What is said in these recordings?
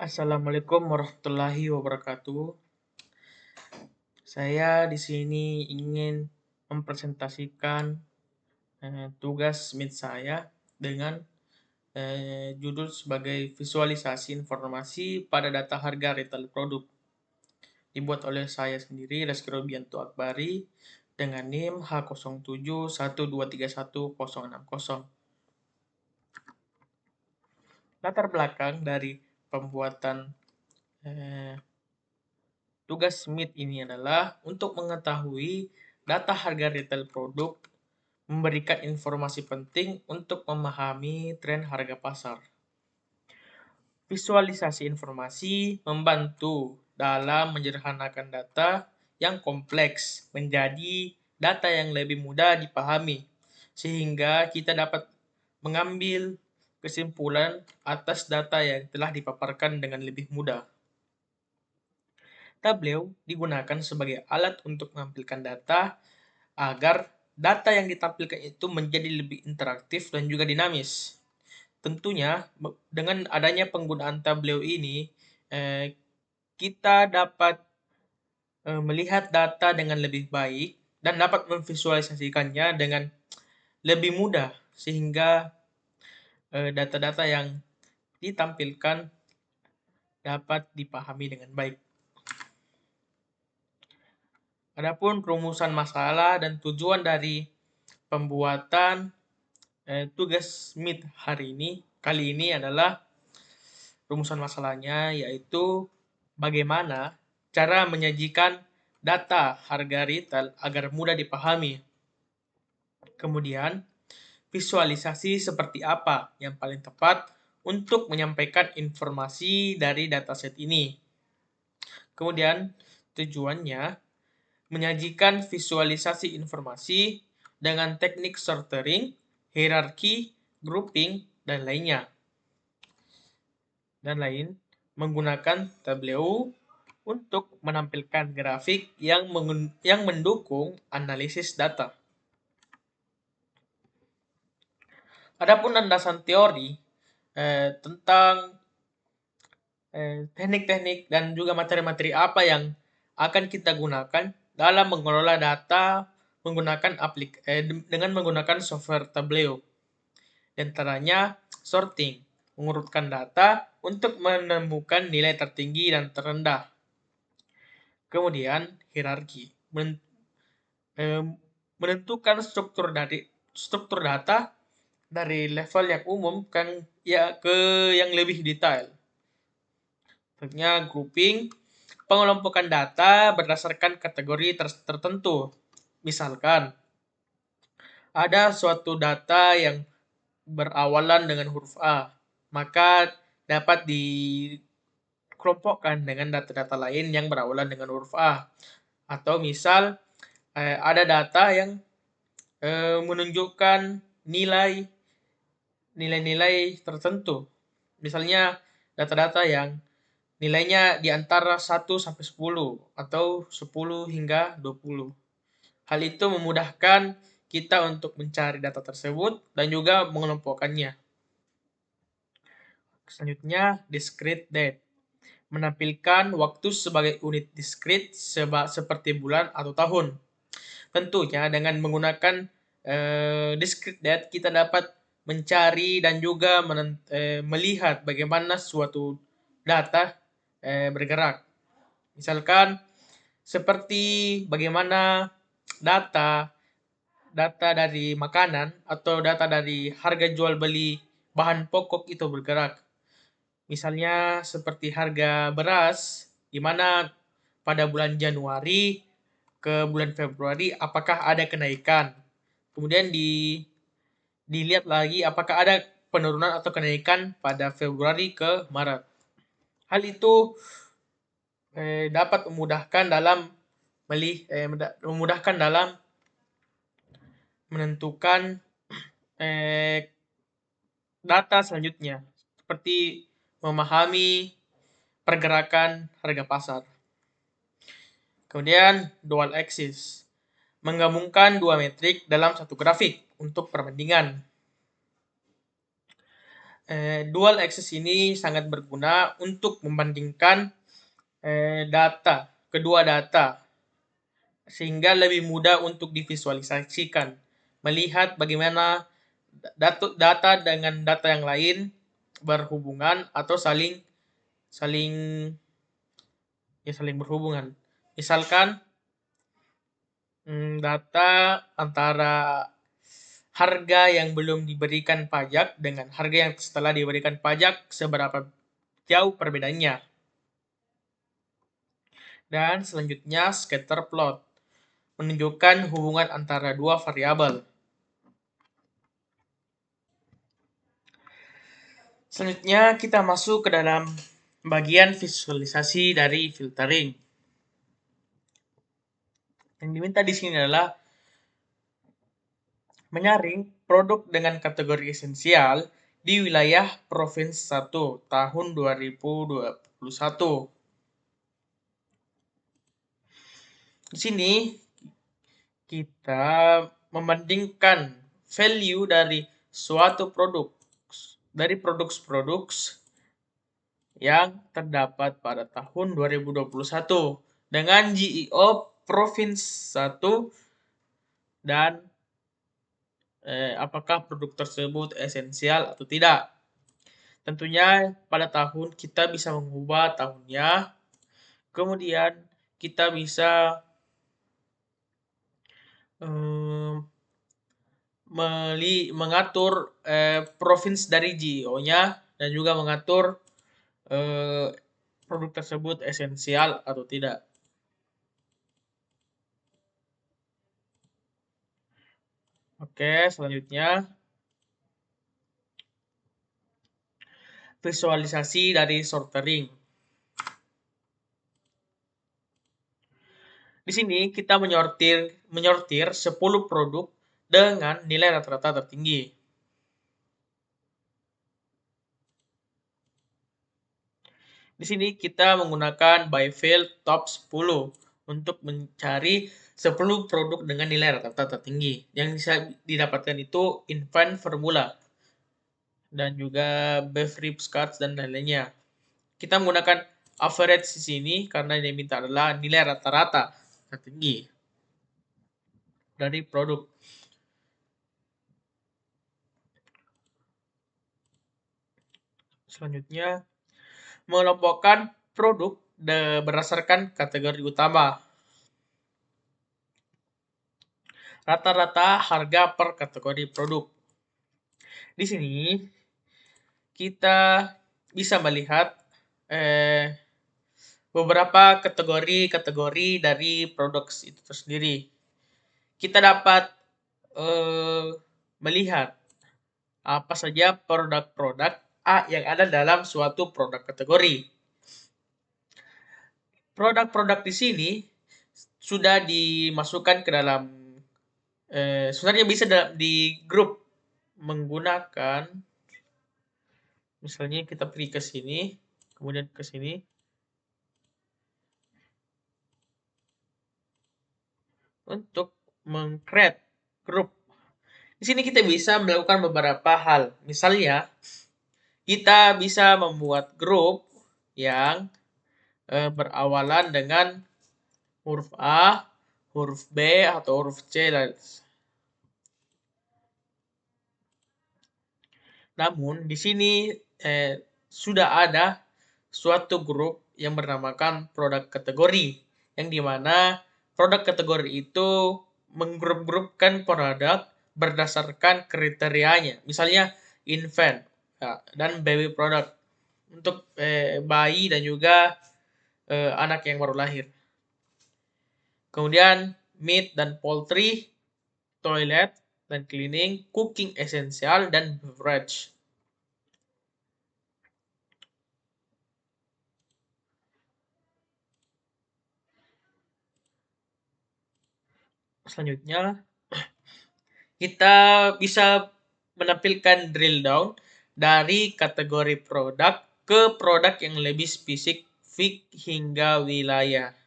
Assalamualaikum warahmatullahi wabarakatuh. Saya di sini ingin mempresentasikan tugas MIT saya dengan judul sebagai visualisasi informasi pada data harga retail produk. Dibuat oleh saya sendiri, Reski Robianto Akbari, dengan NIM H0712311060. Latar belakang dari pembuatan tugas MIT ini adalah untuk mengetahui data harga retail produk, memberikan informasi penting untuk memahami tren harga pasar. Visualisasi informasi membantu dalam menyederhanakan data yang kompleks menjadi data yang lebih mudah dipahami, sehingga kita dapat mengambil kesimpulan atas data yang telah dipaparkan dengan lebih mudah. Tableau digunakan sebagai alat untuk menampilkan data agar data yang ditampilkan itu menjadi lebih interaktif dan juga dinamis. Tentunya dengan adanya penggunaan Tableau ini, kita dapat melihat data dengan lebih baik dan dapat memvisualisasikannya dengan lebih mudah, sehingga data-data yang ditampilkan dapat dipahami dengan baik. Adapun rumusan masalah dan tujuan dari pembuatan tugas MIT kali ini adalah rumusan masalahnya, yaitu bagaimana cara menyajikan data harga retail agar mudah dipahami. Kemudian, visualisasi seperti apa yang paling tepat untuk menyampaikan informasi dari dataset ini. Kemudian, tujuannya menyajikan visualisasi informasi dengan teknik sortering, hierarki, grouping, dan lainnya. Menggunakan Tableau untuk menampilkan grafik yang mendukung analisis data. Adapun landasan teori tentang teknik-teknik dan juga materi-materi apa yang akan kita gunakan dalam mengelola data dengan menggunakan software Tableau. Di antaranya sorting, mengurutkan data untuk menemukan nilai tertinggi dan terendah. Kemudian hierarki, menentukan struktur data dari level yang umum ke yang lebih detail. Tentunya grouping, pengelompokan data berdasarkan kategori tertentu. Misalkan, ada suatu data yang berawalan dengan huruf A, maka dapat dikelompokkan dengan data-data lain yang berawalan dengan huruf A. Atau misal, ada data yang menunjukkan nilai-nilai tertentu. Misalnya, data-data yang nilainya di antara 1 sampai 10 atau 10 hingga 20. Hal itu memudahkan kita untuk mencari data tersebut dan juga mengelompokkannya. Selanjutnya, discrete date. Menampilkan waktu sebagai unit diskrit seperti bulan atau tahun. Tentunya dengan menggunakan discrete date kita dapat mencari dan juga melihat bagaimana suatu data bergerak. Misalkan seperti bagaimana data dari makanan atau data dari harga jual beli bahan pokok itu bergerak. Misalnya seperti harga beras, di mana pada bulan Januari ke bulan Februari apakah ada kenaikan. Kemudian dilihat lagi apakah ada penurunan atau kenaikan pada Februari ke Maret. Hal itu dapat memudahkan dalam menentukan data selanjutnya, seperti memahami pergerakan harga pasar. Kemudian dual axis, menggabungkan dua metrik dalam satu grafik untuk perbandingan. dual access ini sangat berguna untuk membandingkan kedua data, sehingga lebih mudah untuk divisualisasikan, melihat bagaimana data dengan data yang lain berhubungan atau saling saling saling berhubungan. Misalkan data antara harga yang belum diberikan pajak dengan harga yang setelah diberikan pajak, seberapa jauh perbedaannya. Dan selanjutnya scatter plot, menunjukkan hubungan antara dua variabel. Selanjutnya kita masuk ke dalam bagian visualisasi dari filtering. Yang diminta di sini adalah menyaring produk dengan kategori esensial di wilayah Provinsi 1 tahun 2021. Di sini kita membandingkan value dari suatu produk dari produk yang terdapat pada tahun 2021 dengan GEO Provinsi 1 dan apakah produk tersebut esensial atau tidak. Tentunya pada tahun kita bisa mengubah tahunnya, kemudian kita bisa mengatur provinsi dari GEO-nya dan juga mengatur produk tersebut esensial atau tidak. Oke, selanjutnya visualisasi dari sortering. Di sini kita menyortir 10 produk dengan nilai rata-rata tertinggi. Di sini kita menggunakan by field top 10 untuk mencari 10 produk dengan nilai rata-rata tertinggi. Yang bisa didapatkan itu Infant Formula dan juga Beverly Scotch dan lain-lainnya. Kita menggunakan average di sini karena yang diminta adalah nilai rata-rata tertinggi dari produk. Selanjutnya, mengelompokkan produk berdasarkan kategori utama. Rata-rata harga per kategori produk. Di sini kita bisa melihat beberapa kategori dari produk itu tersendiri. Kita dapat melihat apa saja produk-produk yang ada dalam suatu produk kategori. Produk-produk di sini sudah dimasukkan ke dalam sebenarnya bisa di grup menggunakan, misalnya kita pergi ke sini, kemudian ke sini, untuk meng-create grup. Di sini kita bisa melakukan beberapa hal. Misalnya, kita bisa membuat grup yang berawalan dengan huruf A, huruf B, atau huruf C. Namun, di sini sudah ada suatu grup yang bernamakan produk kategori, yang dimana produk kategori itu menggrup-grupkan produk berdasarkan kriterianya. Misalnya infant dan baby product untuk bayi dan juga anak yang baru lahir. Kemudian meat dan poultry, toilet dan cleaning, cooking essential, dan beverage. Selanjutnya, kita bisa menampilkan drill down dari kategori produk ke produk yang lebih spesifik hingga wilayah.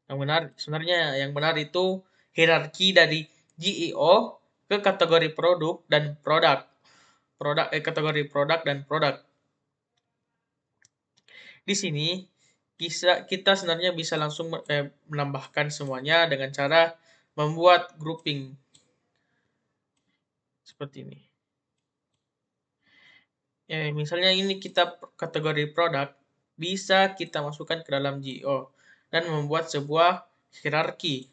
Sebenarnya yang benar itu hierarki dari GEO ke kategori produk dan produk. Kategori produk dan produk. Di sini kita sebenarnya bisa langsung menambahkan semuanya dengan cara membuat grouping seperti ini. Misalnya ini kita kategori produk, bisa kita masukkan ke dalam GEO dan membuat sebuah hierarki.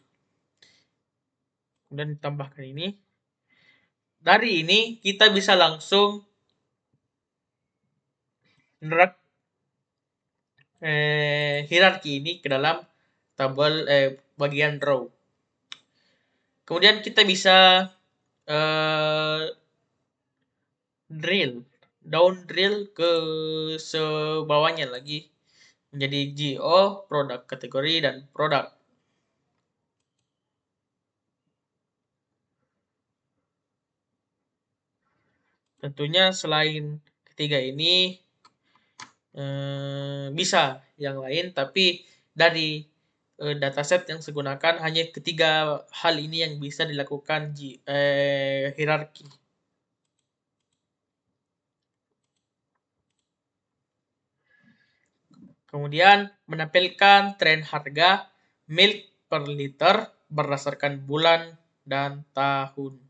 Kemudian ditambahkan ini. Dari ini kita bisa langsung menerap hierarki ini ke dalam tabel bagian row. Kemudian kita bisa down drill ke sebawahnya lagi menjadi GO, produk kategori, dan produk. Tentunya selain ketiga ini bisa yang lain, tapi dari dataset yang saya gunakan hanya ketiga hal ini yang bisa dilakukan hierarki. Kemudian menampilkan tren harga milk per liter berdasarkan bulan dan tahun.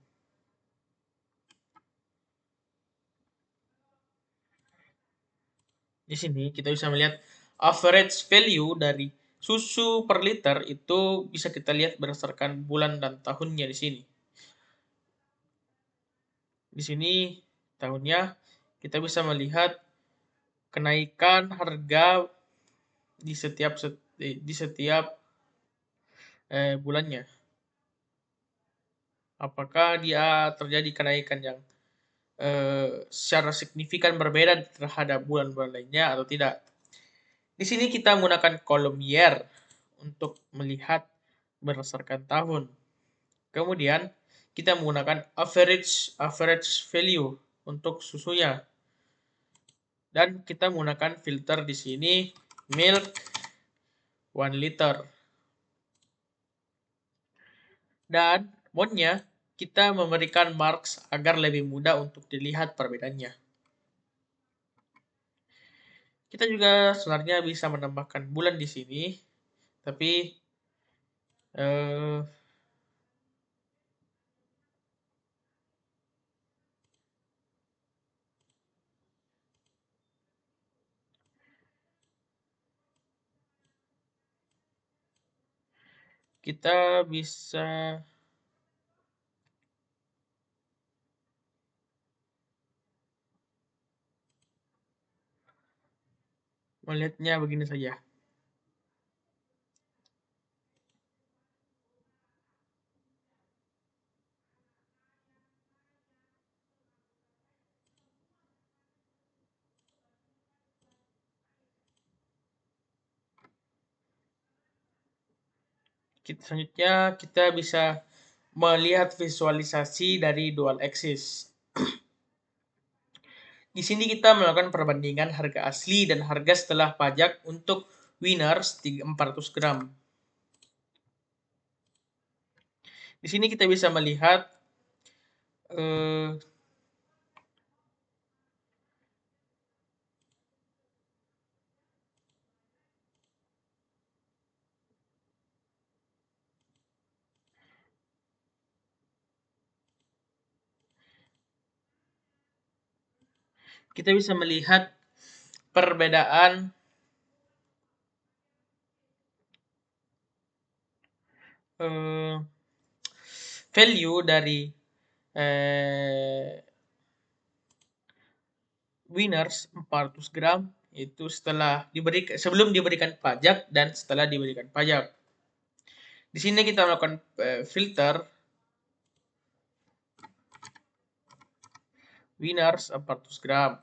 Di sini kita bisa melihat average value dari susu per liter itu bisa kita lihat berdasarkan bulan dan tahunnya di sini. Di sini tahunnya kita bisa melihat kenaikan harga di setiap bulannya. Apakah dia terjadi kenaikan yang secara signifikan berbeda terhadap bulan-bulan lainnya atau tidak. Di sini kita menggunakan kolom year untuk melihat berdasarkan tahun. Kemudian kita menggunakan average value untuk susunya. Dan kita menggunakan filter di sini milk 1 liter. Dan mode-nya kita memberikan marks agar lebih mudah untuk dilihat perbedaannya. Kita juga sebenarnya bisa menambahkan bulan di sini, tapi kita bisa melihatnya begini saja. Selanjutnya kita bisa melihat visualisasi dari dual axis. Di sini kita melakukan perbandingan harga asli dan harga setelah pajak untuk winners 400 gram. Di sini kita bisa melihat perbedaan value dari winners 400 gram itu sebelum diberikan pajak dan setelah diberikan pajak. Di sini kita melakukan filter winners 400 gram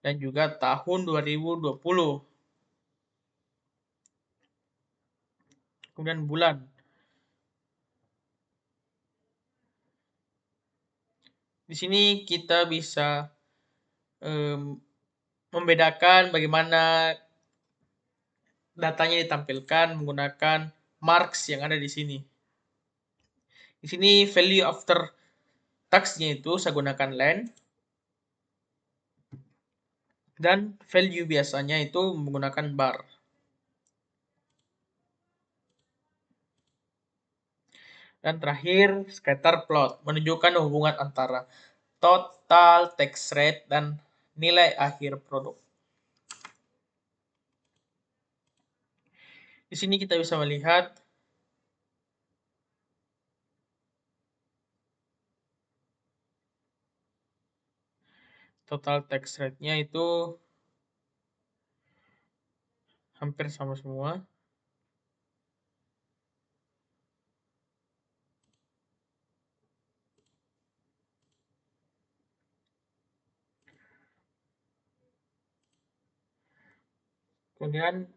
dan juga tahun 2020. Kemudian bulan. Di sini kita bisa membedakan bagaimana datanya ditampilkan menggunakan marks yang ada di sini. Di sini value after tax-nya itu saya gunakan len, dan value biasanya itu menggunakan bar. Dan terakhir, scatter plot menunjukkan hubungan antara total tax rate dan nilai akhir produk. Di sini kita bisa melihat total tax rate-nya itu hampir sama semua. Kemudian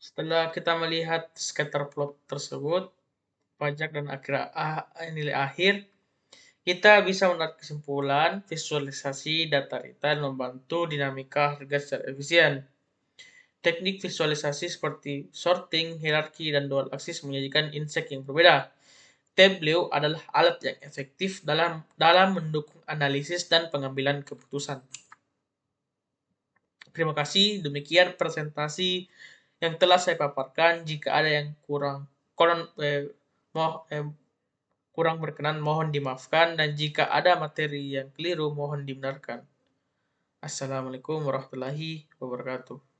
setelah kita melihat scatter plot tersebut, pajak dan nilai akhir, kita bisa menarik kesimpulan visualisasi data real membantu dinamika harga secara efisien. Teknik visualisasi seperti sorting, hierarki, dan dual axis menyajikan insight yang berbeda. Tableau adalah alat yang efektif dalam mendukung analisis dan pengambilan keputusan. Terima kasih, demikian presentasi yang telah saya paparkan. Jika ada yang kurang berkenan mohon dimaafkan, dan jika ada materi yang keliru mohon dibenarkan. Assalamualaikum warahmatullahi wabarakatuh.